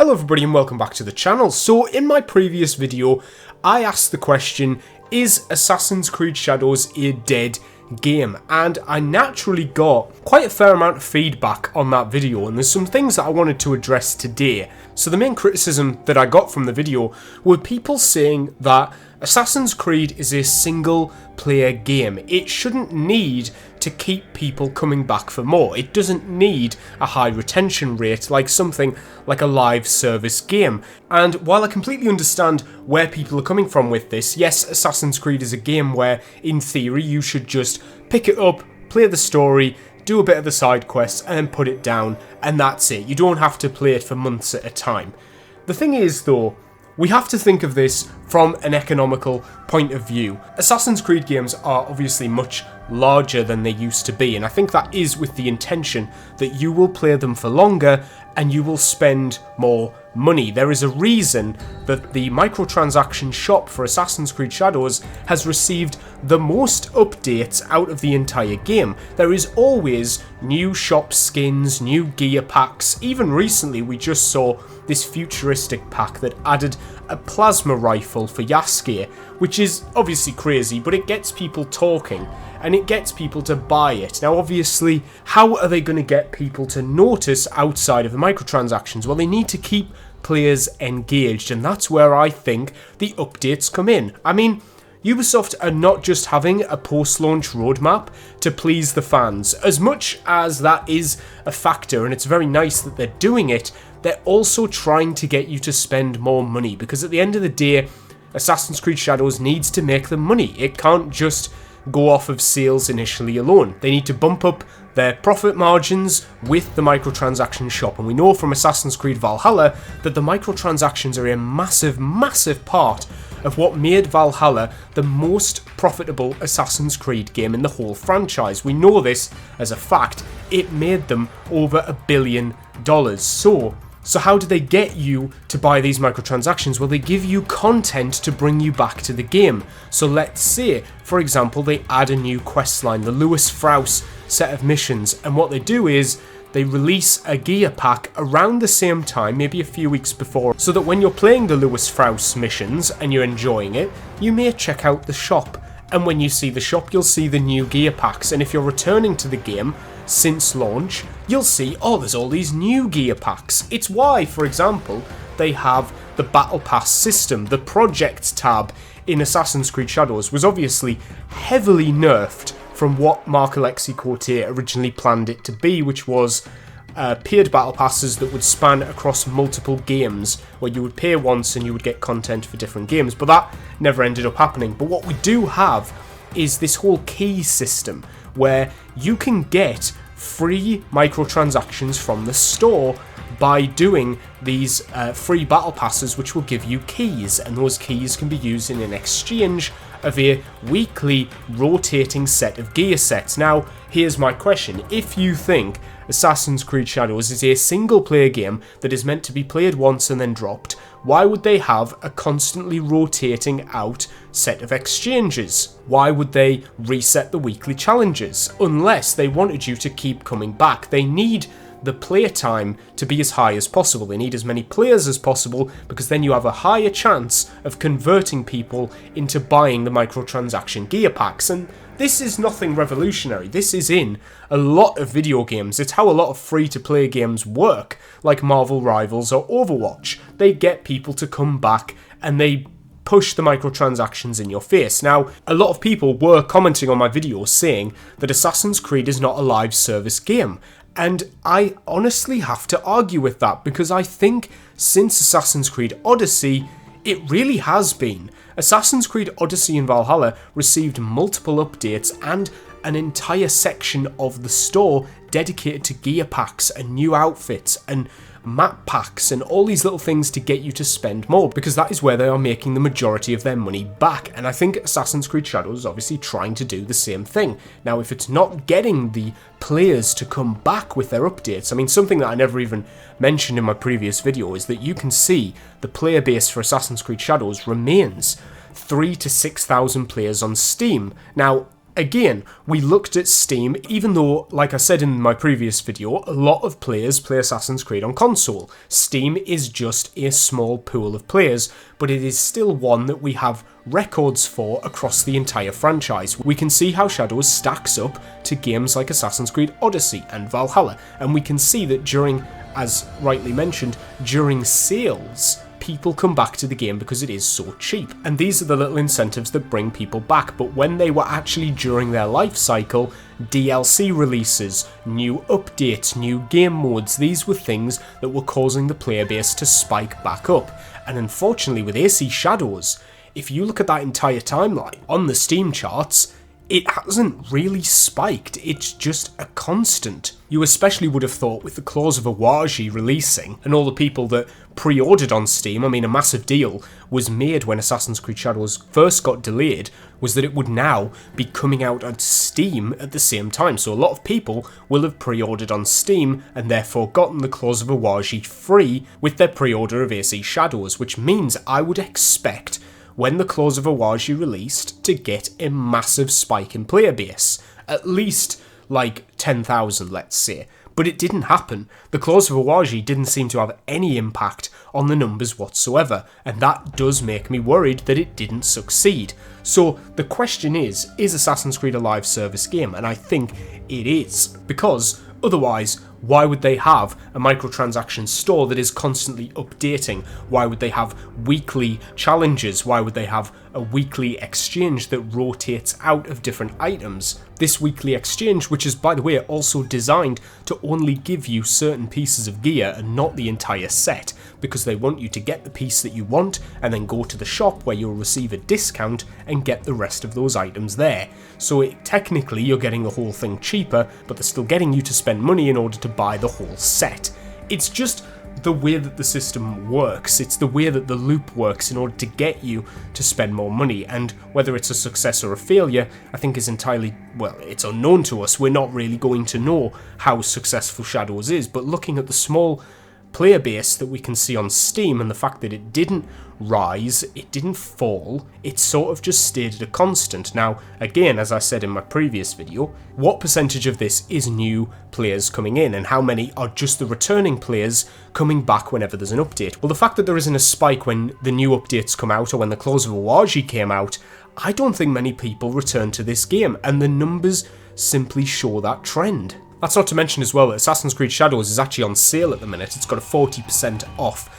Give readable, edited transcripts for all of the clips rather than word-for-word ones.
Hello everybody and welcome back to the channel. So in my previous video, I asked the question, is Assassin's Creed Shadows a dead game? And I naturally got quite a fair amount of feedback on that video, and there's some things that I wanted to address today. So the main criticism that I got from the video were people saying that Assassin's Creed is a single player game. It shouldn't need to keep people coming back for more. It doesn't need a high retention rate like something like a live service game. And while I completely understand where people are coming from with this, yes, Assassin's Creed is a game where, in theory, you should just pick it up, play the story, do a bit of the side quests, and then put it down, and that's it. You don't have to play it for months at a time. The thing is, though, we have to think of this from an economical point of view. Assassin's Creed games are obviously much larger than they used to be, and I think that is with the intention that you will play them for longer and you will spend more money. There is a reason that the microtransaction shop for Assassin's Creed Shadows has received the most updates out of the entire game. There is always new shop skins, new gear packs. Even recently we just saw this futuristic pack that added a plasma rifle for Yasuke, which is obviously crazy, but it gets people talking and it gets people to buy it. Now obviously, how are they going to get people to notice outside of the microtransactions? Well, they need to keep players engaged, and that's where I think the updates come in. I mean, Ubisoft are not just having a post-launch roadmap to please the fans. As much as that is a factor, and it's very nice that they're doing it, they're also trying to get you to spend more money, because at the end of the day, Assassin's Creed Shadows needs to make them money. It can't just go off of sales initially alone. They need to bump up their profit margins with the microtransaction shop, and we know from Assassin's Creed Valhalla that the microtransactions are a massive, massive part of what made Valhalla the most profitable Assassin's Creed game in the whole franchise. We know this as a fact. It made them over $1 billion. So how do they get you to buy these microtransactions? Well, they give you content to bring you back to the game. So let's say, for example, they add a new quest line, the Lewis Frous set of missions, and what they do is they release a gear pack around the same time, maybe a few weeks before, so that when you're playing the Lewis Frous missions and you're enjoying it, you may check out the shop. And when you see the shop, you'll see the new gear packs, and if you're returning to the game since launch, you'll see, oh, there's all these new gear packs. It's why, for example, they have the Battle Pass system. The Projects tab in Assassin's Creed Shadows was obviously heavily nerfed from what Mark Alexi Corte originally planned it to be, which was paid battle passes that would span across multiple games, where you would pay once and you would get content for different games, but that never ended up happening. But what we do have is this whole key system, where you can get free microtransactions from the store by doing these free battle passes, which will give you keys, and those keys can be used in an exchange of a weekly rotating set of gear sets. Now, here's my question. If you think Assassin's Creed Shadows is a single player game that is meant to be played once and then dropped, why would they have a constantly rotating out set of exchanges? Why would they reset the weekly challenges? Unless they wanted you to keep coming back. They need the player time to be as high as possible. They need as many players as possible, because then you have a higher chance of converting people into buying the microtransaction gear packs. And this is nothing revolutionary. This is in a lot of video games. It's how a lot of free-to-play games work, like Marvel Rivals or Overwatch. They get people to come back and they push the microtransactions in your face. Now, a lot of people were commenting on my videos saying that Assassin's Creed is not a live service game. And I honestly have to argue with that, because I think since Assassin's Creed Odyssey, it really has been. Assassin's Creed Odyssey and Valhalla received multiple updates and an entire section of the store dedicated to gear packs and new outfits and map packs and all these little things to get you to spend more, because that is where they are making the majority of their money back. And I think Assassin's Creed Shadows is obviously trying to do the same thing. Now, if it's not getting the players to come back with their updates, I mean, something that I never even mentioned in my previous video is that you can see the player base for Assassin's Creed Shadows remains 3,000 to 6,000 players on Steam. Now, Again, we looked at Steam, even though, like I said in my previous video, a lot of players play Assassin's Creed on console. Steam is just a small pool of players, but it is still one that we have records for across the entire franchise. We can see how Shadows stacks up to games like Assassin's Creed Odyssey and Valhalla, and we can see that during, as rightly mentioned, during sales, people come back to the game because it is so cheap. And these are the little incentives that bring people back, but when they were actually during their life cycle, DLC releases, new updates, new game modes, these were things that were causing the player base to spike back up. And unfortunately with AC Shadows, if you look at that entire timeline on the Steam charts, it hasn't really spiked, it's just a constant. You especially would have thought with the Claws of Awaji releasing, and all the people that pre-ordered on Steam, I mean a massive deal was made when Assassin's Creed Shadows first got delayed, was that it would now be coming out on Steam at the same time. So a lot of people will have pre-ordered on Steam and therefore gotten the Claws of Awaji free with their pre-order of AC Shadows, which means I would expect when the Claws of Awaji released to get a massive spike in player base, at least like 10,000 let's say, but it didn't happen. The Claws of Awaji didn't seem to have any impact on the numbers whatsoever, and that does make me worried that it didn't succeed. So the question is Assassin's Creed a live service game? And I think it is, because otherwise, why would they have a microtransaction store that is constantly updating? Why would they have weekly challenges? Why would they have a weekly exchange that rotates out of different items? This weekly exchange, which is, by the way, also designed to only give you certain pieces of gear and not the entire set, because they want you to get the piece that you want and then go to the shop where you'll receive a discount and get the rest of those items there. So technically you're getting the whole thing cheaper, but they're still getting you to spend money in order to buy the whole set. It's just the way that the system works, it's the way that the loop works in order to get you to spend more money, and whether it's a success or a failure, I think is entirely, well, it's unknown to us. We're not really going to know how successful Shadows is, but looking at the small player base that we can see on Steam and the fact that it didn't rise, it didn't fall, it sort of just stayed at a constant. Now, again, as I said in my previous video, what percentage of this is new players coming in and how many are just the returning players coming back whenever there's an update? Well, the fact that there isn't a spike when the new updates come out or when the Claws of Awaji came out, I don't think many people return to this game, and the numbers simply show that trend. That's not to mention as well that Assassin's Creed Shadows is actually on sale at the minute. It's got a 40% off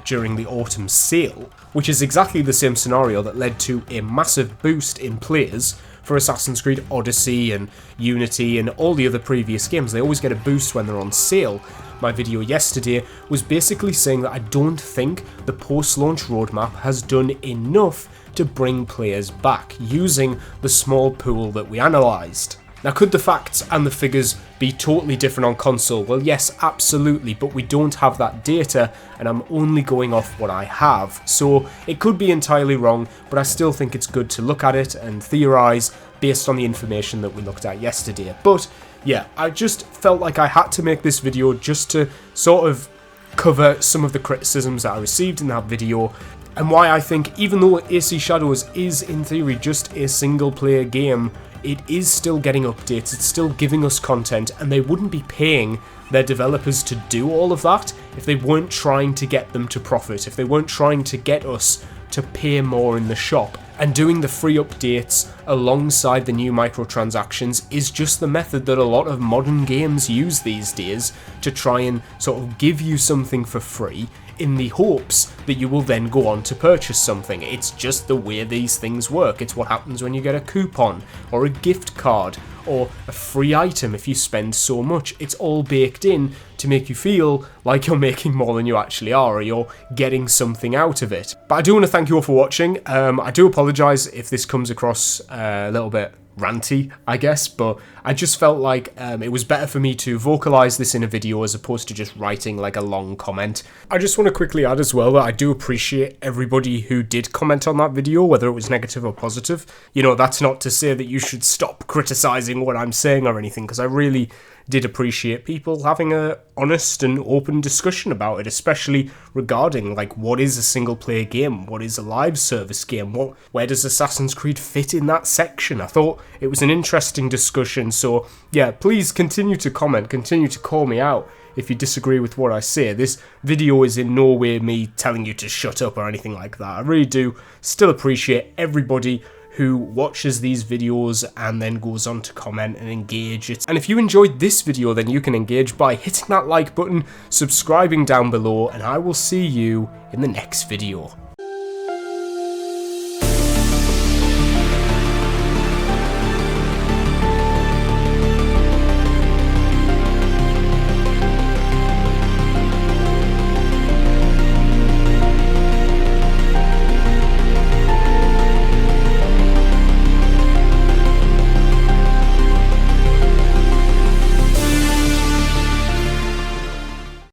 during the autumn sale, which is exactly the same scenario that led to a massive boost in players for Assassin's Creed Odyssey and Unity and all the other previous games. They always get a boost when they're on sale. My video yesterday was basically saying that I don't think the post-launch roadmap has done enough to bring players back using the small pool that we analysed. Now, could the facts and the figures be totally different on console? Well, yes, absolutely, but we don't have that data, and I'm only going off what I have. So it could be entirely wrong, but I still think it's good to look at it and theorise based on the information that we looked at yesterday. But yeah, I just felt like I had to make this video just to sort of cover some of the criticisms that I received in that video, and why I think even though AC Shadows is in theory just a single player game, it is still getting updates, it's still giving us content, and they wouldn't be paying their developers to do all of that if they weren't trying to get them to profit, if they weren't trying to get us to pay more in the shop. And doing the free updates alongside the new microtransactions is just the method that a lot of modern games use these days to try and sort of give you something for free in the hopes that you will then go on to purchase something. It's just the way these things work. It's what happens when you get a coupon or a gift card or a free item if you spend so much. It's all baked in to make you feel like you're making more than you actually are, or you're getting something out of it. But I do want to thank you all for watching. I do apologise if this comes across a little bit ranty, I guess, but I just felt like it was better for me to vocalize this in a video as opposed to just writing like a long comment. I just want to quickly add as well that I do appreciate everybody who did comment on that video, whether it was negative or positive. You know, that's not to say that you should stop criticizing what I'm saying or anything, because I really did appreciate people having a honest and open discussion about it, especially regarding like what is a single player game, what is a live service game, where does Assassin's Creed fit in that section. I thought it was an interesting discussion, so yeah, please continue to comment, continue to call me out if you disagree with what I say. This video is in no way me telling you to shut up or anything like that. I really do still appreciate everybody who watches these videos and then goes on to comment and engage it. And if you enjoyed this video, then you can engage by hitting that like button, subscribing down below, and I will see you in the next video.